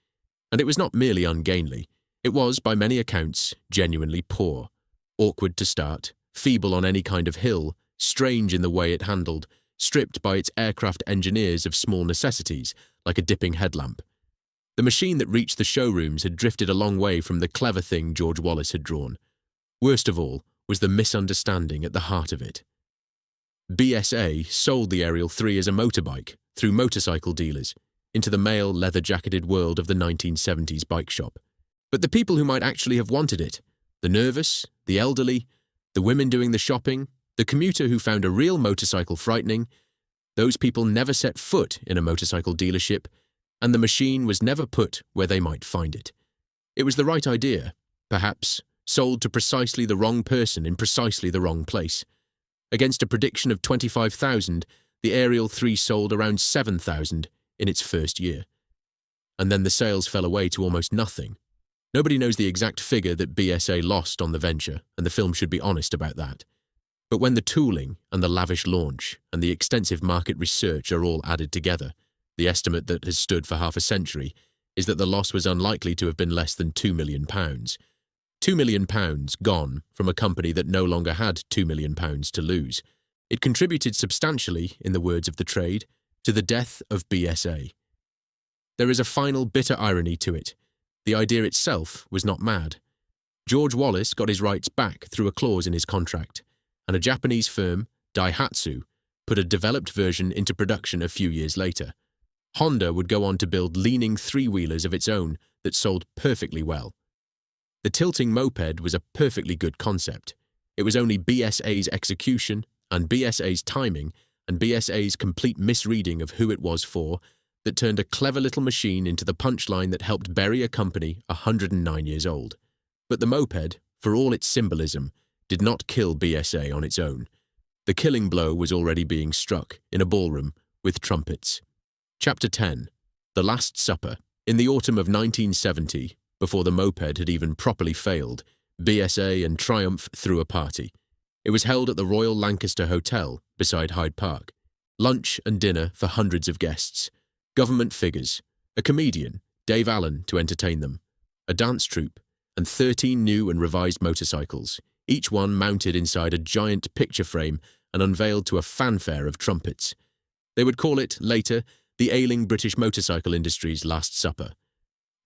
And it was not merely ungainly. It was, by many accounts, genuinely poor, awkward to start, feeble on any kind of hill, strange in the way it handled, stripped by its aircraft engineers of small necessities, like a dipping headlamp. The machine that reached the showrooms had drifted a long way from the clever thing George Wallace had drawn. Worst of all was the misunderstanding at the heart of it. BSA sold the Ariel 3 as a motorbike, through motorcycle dealers, into the male leather-jacketed world of the 1970s bike shop. But the people who might actually have wanted it, the nervous, the elderly, the women doing the shopping, the commuter who found a real motorcycle frightening, those people never set foot in a motorcycle dealership, and the machine was never put where they might find it. It was the right idea, perhaps, sold to precisely the wrong person in precisely the wrong place. Against a prediction of 25,000, the Ariel 3 sold around 7,000 in its first year. And then the sales fell away to almost nothing. Nobody knows the exact figure that BSA lost on the venture, and the film should be honest about that. But when the tooling and the lavish launch and the extensive market research are all added together, the estimate that has stood for half a century is that the loss was unlikely to have been less than £2 million. £2 million gone from a company that no longer had £2 million to lose. It contributed substantially, in the words of the trade, to the death of BSA. There is a final bitter irony to it. The idea itself was not mad. George Wallace got his rights back through a clause in his contract, and a Japanese firm, Daihatsu, put a developed version into production a few years later. Honda would go on to build leaning three-wheelers of its own that sold perfectly well. The tilting moped was a perfectly good concept. It was only BSA's execution and BSA's timing and BSA's complete misreading of who it was for that turned a clever little machine into the punchline that helped bury a company 109 years old. But the moped, for all its symbolism, did not kill BSA on its own. The killing blow was already being struck in a ballroom with trumpets. Chapter 10. The Last Supper. In the autumn of 1970, before the moped had even properly failed, BSA and Triumph threw a party. It was held at the Royal Lancaster Hotel beside Hyde Park. Lunch and dinner for hundreds of guests. Government figures, a comedian, Dave Allen, to entertain them, a dance troupe, and 13 new and revised motorcycles, each one mounted inside a giant picture frame and unveiled to a fanfare of trumpets. They would call it, later, the ailing British motorcycle industry's Last Supper.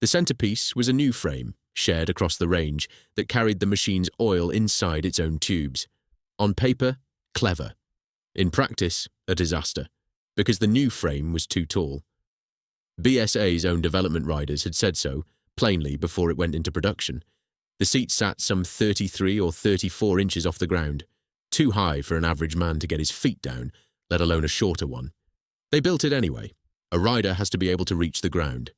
The centrepiece was a new frame, shared across the range, that carried the machine's oil inside its own tubes. On paper, clever. In practice, a disaster, because the new frame was too tall. BSA's own development riders had said so, plainly, before it went into production. The seat sat some 33 or 34 inches off the ground, too high for an average man to get his feet down, let alone a shorter one. They built it anyway. A rider has to be able to reach the ground.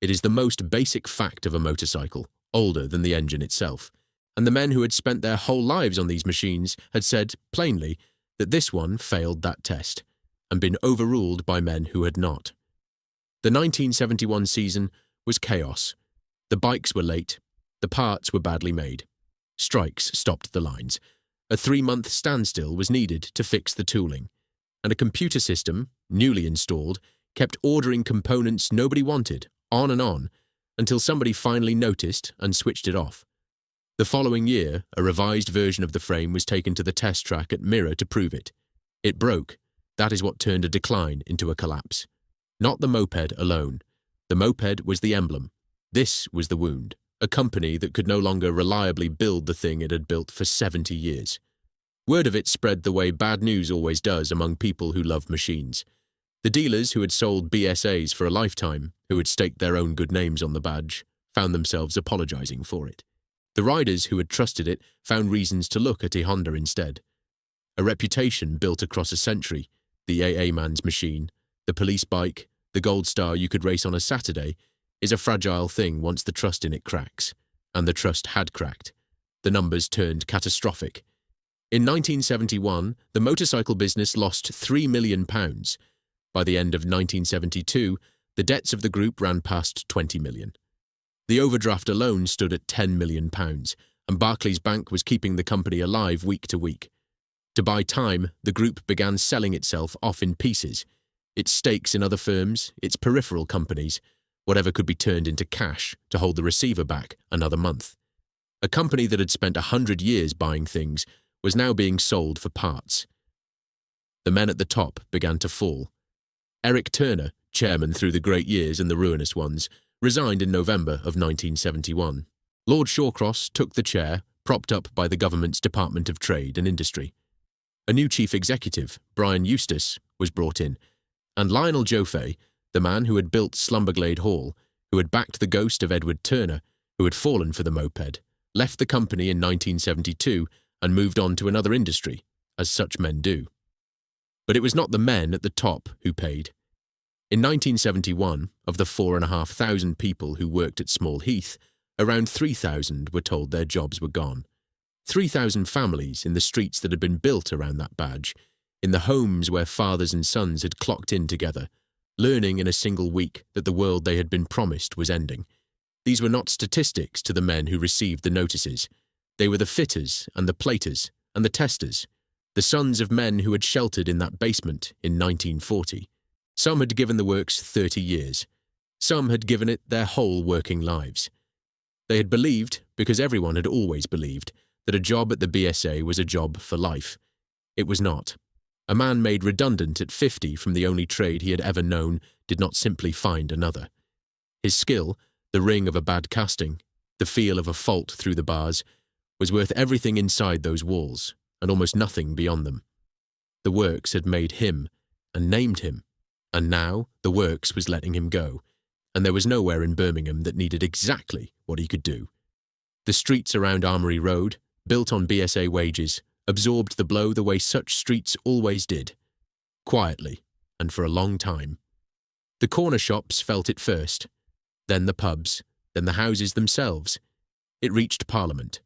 It is the most basic fact of a motorcycle, older than the engine itself, and the men who had spent their whole lives on these machines had said, plainly, that this one failed that test, and been overruled by men who had not. The 1971 season was chaos. The bikes were late. The parts were badly made. Strikes stopped the lines. A 3-month standstill was needed to fix the tooling, and a computer system, newly installed, kept ordering components nobody wanted, on, until somebody finally noticed and switched it off. The following year, a revised version of the frame was taken to the test track at Mirror to prove it. It broke. That is what turned a decline into a collapse. Not the moped alone. The moped was the emblem. This was the wound, a company that could no longer reliably build the thing it had built for 70 years. Word of it spread the way bad news always does among people who love machines. The dealers who had sold BSAs for a lifetime, who had staked their own good names on the badge, found themselves apologizing for it. The riders who had trusted it found reasons to look at a Honda instead. A reputation built across a century, the AA man's machine, the police bike, the gold star you could race on a Saturday, is a fragile thing once the trust in it cracks. And the trust had cracked. The numbers turned catastrophic. In 1971, the motorcycle business lost £3 million. By the end of 1972, the debts of the group ran past 20 million. The overdraft alone stood at £10 million, and Barclays Bank was keeping the company alive week to week. To buy time, the group began selling itself off in pieces. its stakes in other firms, its peripheral companies, whatever could be turned into cash to hold the receiver back another month. A company that had spent 100 years buying things was now being sold for parts. The men at the top began to fall. Eric Turner, chairman through the great years and the ruinous ones, resigned in November of 1971. Lord Shawcross took the chair, propped up by the government's Department of Trade and Industry. A new chief executive, Brian Eustace, was brought in, and Lionel Joffe, the man who had built Slumberglade Hall, who had backed the ghost of Edward Turner, who had fallen for the moped, left the company in 1972 and moved on to another industry, as such men do. But it was not the men at the top who paid. In 1971, of the 4,500 people who worked at Small Heath, around 3,000 were told their jobs were gone. 3,000 families in the streets that had been built around that badge, in the homes where fathers and sons had clocked in together, learning in a single week that the world they had been promised was ending. These were not statistics to the men who received the notices. They were the fitters and the platers and the testers, the sons of men who had sheltered in that basement in 1940. Some had given the works 30 years. Some had given it their whole working lives. They had believed, because everyone had always believed, that a job at the BSA was a job for life. It was not. A man made redundant at 50 from the only trade he had ever known did not simply find another. His skill, the ring of a bad casting, the feel of a fault through the bars, was worth everything inside those walls, and almost nothing beyond them. The works had made him, and named him, and now the works was letting him go, and there was nowhere in Birmingham that needed exactly what he could do. The streets around Armory Road, built on BSA wages, absorbed the blow the way such streets always did, quietly and for a long time. The corner shops felt it first, then the pubs, then the houses themselves. It reached Parliament.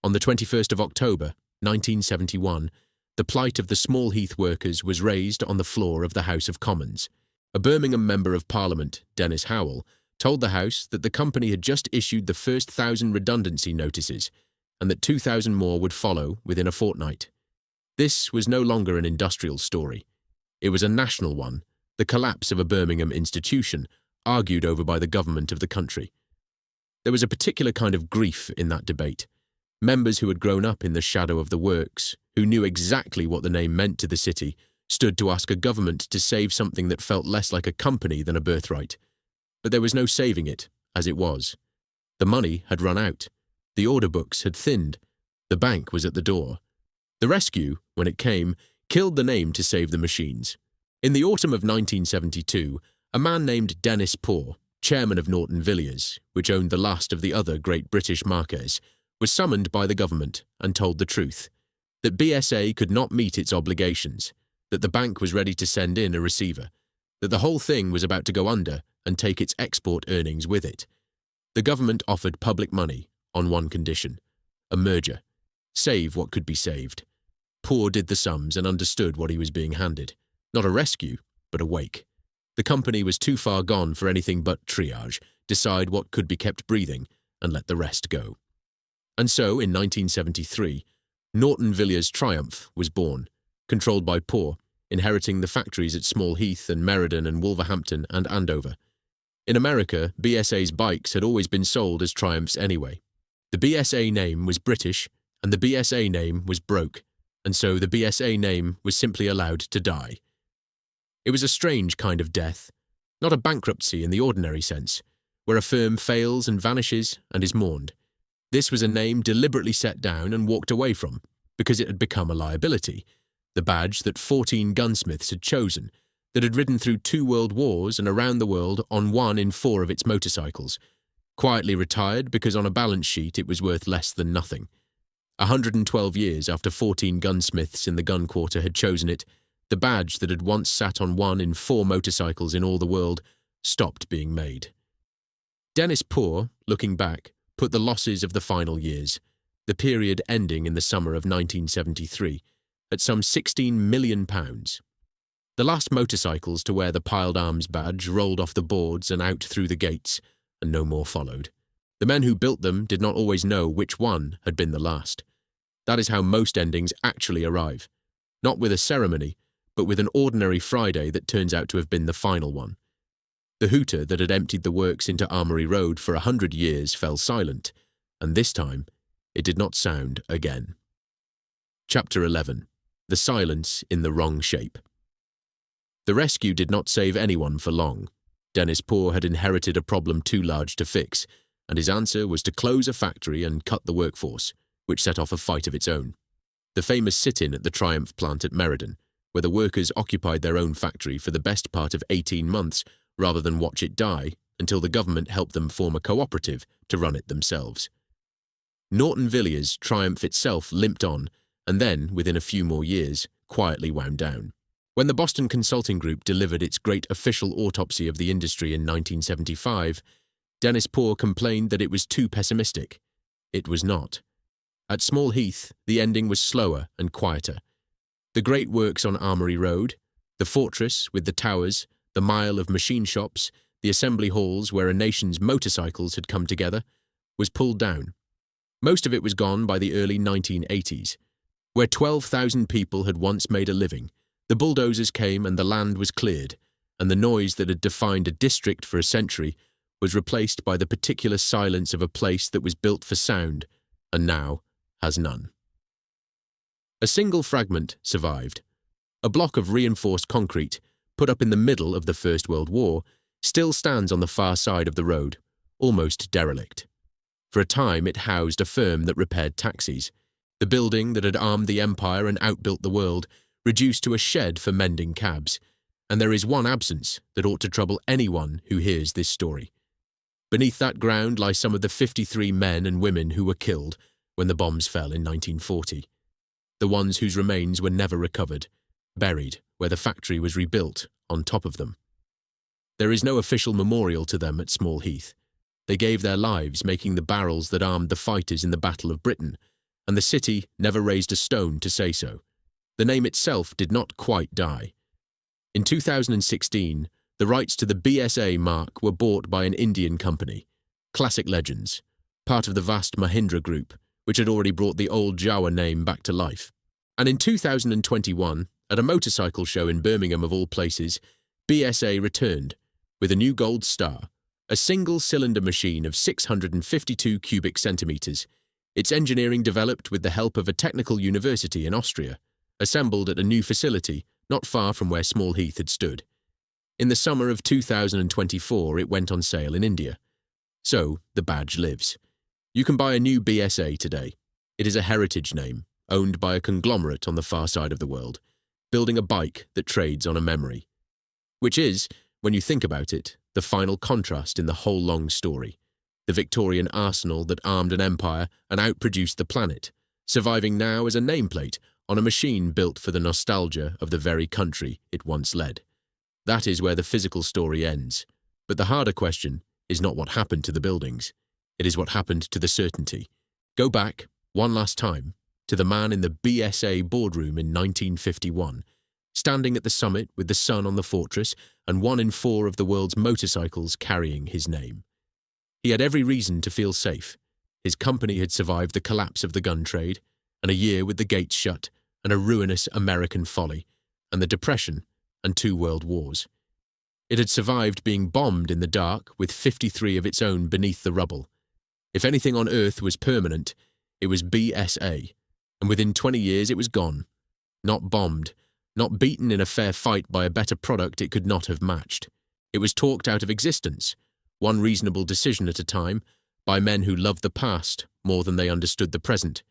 On the 21st of October, 1971, the plight of the Small Heath workers was raised on the floor of the House of Commons. A Birmingham Member of Parliament, Dennis Howell, told the House that the company had just issued the first 1,000 redundancy notices, and that 2,000 more would follow within a fortnight. This was no longer an industrial story. It was a national one, the collapse of a Birmingham institution, argued over by the government of the country. There was a particular kind of grief in that debate. Members who had grown up in the shadow of the works, who knew exactly what the name meant to the city, stood to ask a government to save something that felt less like a company than a birthright. But there was no saving it, as it was. The money had run out. The order books had thinned. The bank was at the door. The rescue, when it came, killed the name to save the machines. In the autumn of 1972, a man named Dennis Poor, chairman of Norton Villiers, which owned the last of the other great British marques, was summoned by the government and told the truth, that BSA could not meet its obligations, that the bank was ready to send in a receiver, that the whole thing was about to go under and take its export earnings with it. The government offered public money on one condition: a merger. Save what could be saved. Poor did the sums and understood what he was being handed. Not a rescue, but a wake. The company was too far gone for anything but triage, decide what could be kept breathing, and let the rest go. And so, in 1973, Norton Villiers Triumph was born, controlled by Poor, inheriting the factories at Small Heath and Meriden and Wolverhampton and Andover. In America, BSA's bikes had always been sold as Triumphs anyway. The BSA name was British, and the BSA name was broke, and so the BSA name was simply allowed to die. It was a strange kind of death, not a bankruptcy in the ordinary sense, where a firm fails and vanishes and is mourned. This was a name deliberately set down and walked away from, because it had become a liability, the badge that 14 gunsmiths had chosen, that had ridden through 2 world wars and around the world on 1 in 4 of its motorcycles, quietly retired because on a balance sheet it was worth less than nothing. 112 years after 14 gunsmiths in the gun quarter had chosen it, the badge that had once sat on 1 in 4 motorcycles in all the world stopped being made. Dennis Poor, looking back, put the losses of the final years, the period ending in the summer of 1973, at some £16 million. The last motorcycles to wear the piled arms badge rolled off the boards and out through the gates, and no more followed. The men who built them did not always know which one had been the last. That is how most endings actually arrive, not with a ceremony, but with an ordinary Friday that turns out to have been the final one. The hooter that had emptied the works into Armory Road for 100 years fell silent, and this time it did not sound again. Chapter 11. The Silence in the Wrong Shape. The rescue did not save anyone for long. Dennis Poor had inherited a problem too large to fix, and his answer was to close a factory and cut the workforce, which set off a fight of its own. The famous sit-in at the Triumph plant at Meriden, where the workers occupied their own factory for the best part of 18 months rather than watch it die until the government helped them form a cooperative to run it themselves. Norton Villiers' Triumph itself limped on, and then, within a few more years, quietly wound down. When the Boston Consulting Group delivered its great official autopsy of the industry in 1975, Dennis Poor complained that it was too pessimistic. It was not. At Small Heath, the ending was slower and quieter. The great works on Armory Road, the fortress with the towers, the mile of machine shops, the assembly halls where a nation's motorcycles had come together, was pulled down. Most of it was gone by the early 1980s. Where 12,000 people had once made a living, the bulldozers came and the land was cleared, and the noise that had defined a district for a century was replaced by the particular silence of a place that was built for sound, and now has none. A single fragment survived. A block of reinforced concrete, put up in the middle of the First World War, still stands on the far side of the road, almost derelict. For a time it housed a firm that repaired taxis. The building that had armed the empire and outbuilt the world, reduced to a shed for mending cabs, and there is one absence that ought to trouble anyone who hears this story. Beneath that ground lie some of the 53 men and women who were killed when the bombs fell in 1940. The ones whose remains were never recovered, buried where the factory was rebuilt on top of them. There is no official memorial to them at Small Heath. They gave their lives making the barrels that armed the fighters in the Battle of Britain, and the city never raised a stone to say so. The name itself did not quite die. In 2016, the rights to the BSA mark were bought by an Indian company, Classic Legends, part of the vast Mahindra Group, which had already brought the old Jawa name back to life. And in 2021, at a motorcycle show in Birmingham of all places, BSA returned with a new gold star, a single-cylinder machine of 652 cubic centimeters, its engineering developed with the help of a technical university in Austria, assembled at a new facility not far from where Small Heath had stood. In the summer of 2024, it went on sale in India. So, the badge lives. You can buy a new BSA today. It is a heritage name, owned by a conglomerate on the far side of the world, building a bike that trades on a memory. Which is, when you think about it, the final contrast in the whole long story. The Victorian arsenal that armed an empire and outproduced the planet, surviving now as a nameplate on a machine built for the nostalgia of the very country it once led. That is where the physical story ends. But the harder question is not what happened to the buildings. It is what happened to the certainty. Go back, one last time, to the man in the BSA boardroom in 1951, standing at the summit with the sun on the fortress and 1 in 4 of the world's motorcycles carrying his name. He had every reason to feel safe. His company had survived the collapse of the gun trade, and a year with the gates shut, and a ruinous American folly, and the Depression, and 2 world wars. It had survived being bombed in the dark with 53 of its own beneath the rubble. If anything on Earth was permanent, it was BSA, and within 20 years it was gone. Not bombed, not beaten in a fair fight by a better product it could not have matched. It was talked out of existence, one reasonable decision at a time, by men who loved the past more than they understood the present,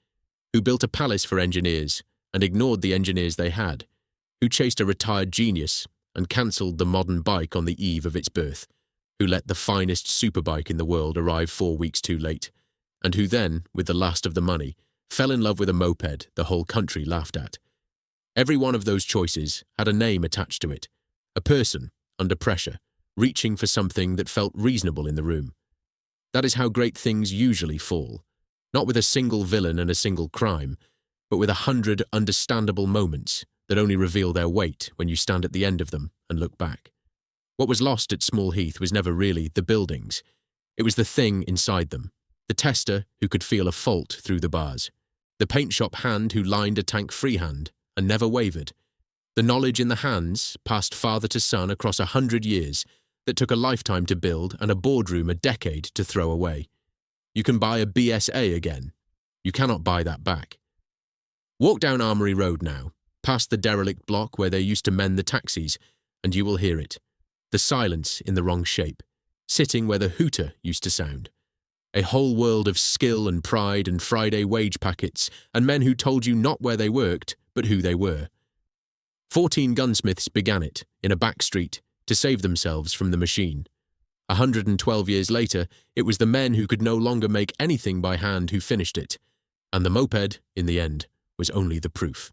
who built a palace for engineers and ignored the engineers they had, who chased a retired genius and cancelled the modern bike on the eve of its birth, who let the finest superbike in the world arrive 4 weeks too late, and who then, with the last of the money, fell in love with a moped the whole country laughed at. Every one of those choices had a name attached to it, a person, under pressure, reaching for something that felt reasonable in the room. That is how great things usually fall, not with a single villain and a single crime, but with 100 understandable moments that only reveal their weight when you stand at the end of them and look back. What was lost at Small Heath was never really the buildings. It was the thing inside them, the tester who could feel a fault through the bars, the paint shop hand who lined a tank freehand and never wavered, The knowledge in the hands, passed father to son across 100 years, that took a lifetime to build and a boardroom a decade to throw away. You can buy a BSA again. You cannot buy that back. Walk down Armory Road now, past the derelict block where they used to mend the taxis, and you will hear it. The silence in the wrong shape, sitting where the hooter used to sound. A whole world of skill and pride and Friday wage packets and men who told you not where they worked, but who they were. 14 gunsmiths began it, in a back street, to save themselves from the machine. 112 years later, it was the men who could no longer make anything by hand who finished it, and the moped, in the end, was only the proof.